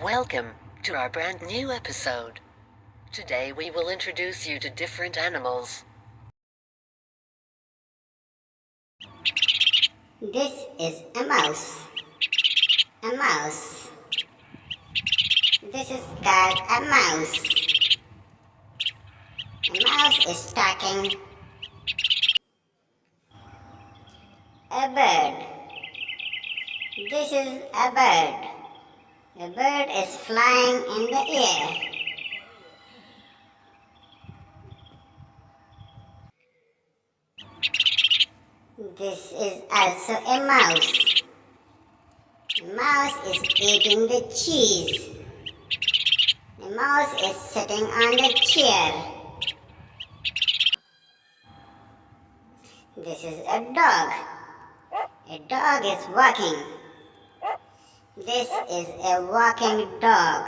Welcome to our brand new episode. Today we will introduce you to different animals. This is a mouse. A mouse. This is called a mouse. A mouse is talking. A bird. This is a bird. A bird is flying in the air. This is also a mouse. The mouse is eating the cheese. The mouse is sitting on the chair. This is a dog. A dog is walking. This is a walking dog.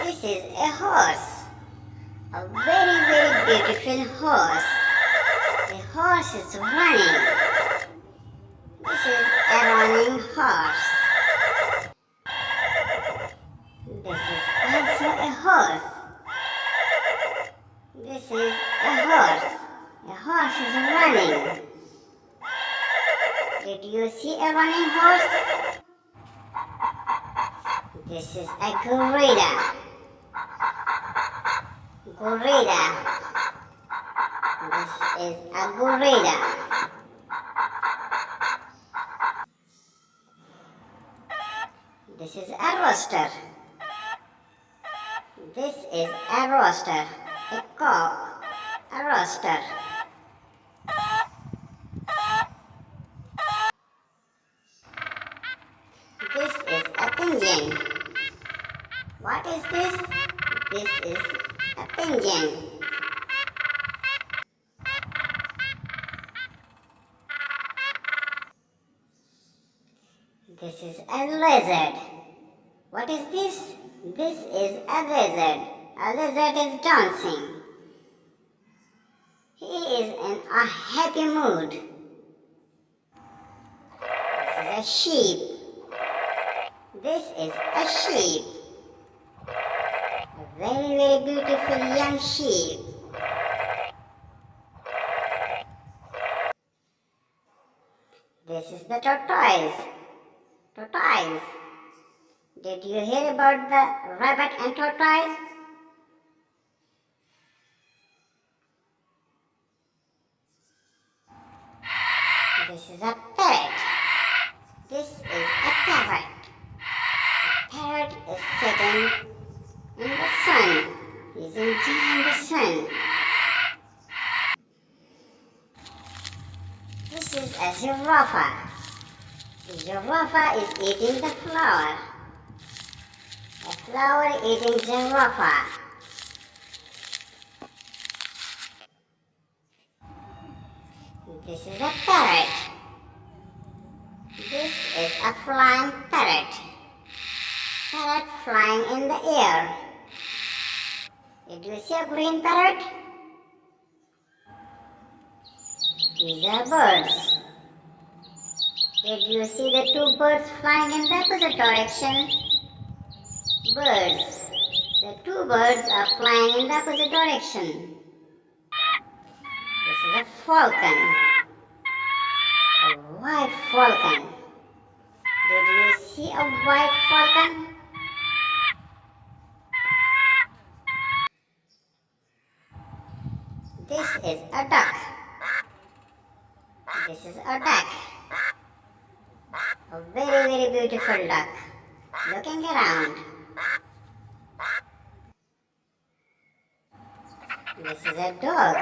This is a horse. A very beautiful horse. The horse is running. This is a running horse. This is also a horse. This is a horse. The horse is running. Did you see a running horse? This is a gorilla. Gorilla. This is a gorilla. This is a rooster. This is a rooster. A cock. A rooster. This is a pigeon. What is this? This is a pigeon. This is a lizard. What is this? This is a lizard. A lizard is dancing. He is in a happy mood. This is a sheep. This is a sheep. A very beautiful young sheep. This is the tortoise. Tortoise. Did you hear about the rabbit and tortoise? This is a parrot. This is a parrot. The parrot is sitting in the sun. He is enjoying the sun. This is a giraffe. The giraffe is eating the flower. A flower eating giraffe. This is a parrot. This is a flying parrot. Parrot flying in the air. Did you see a green parrot? These are birds. Did you see the two birds flying in the opposite direction? Birds. The two birds are flying in the opposite direction. This is a falcon. A white falcon. Did you see a white falcon? This is a duck. This is a duck. A very beautiful duck. Looking around. This is a dog.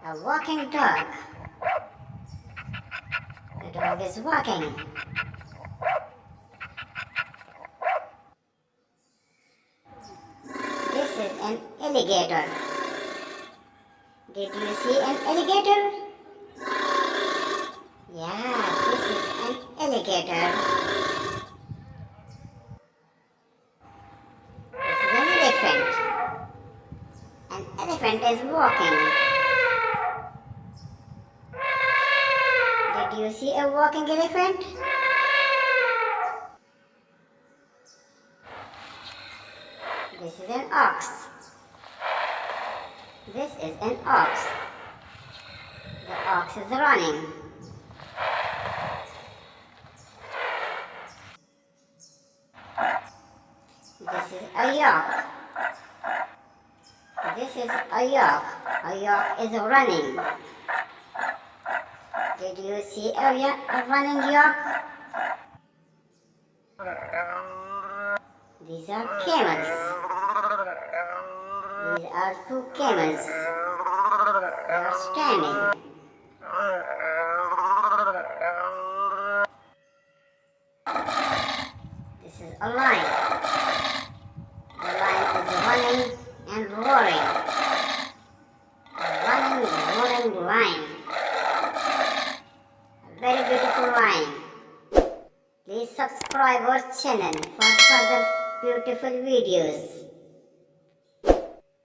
A walking dog. The dog is walking. This is an alligator. Did you see an alligator? Yeah, this is an alligator. This is an elephant. An elephant is walking. Do you see a walking elephant? This is an ox. This is an ox. The ox is running. This is a yak. This is a yak. A yak is running. Did you see a running yak? These are camels. These are two camels. They are standing. This is a lion. The lion is running and roaring. A running, roaring lion. A very beautiful lion. Please subscribe our channel for further beautiful videos.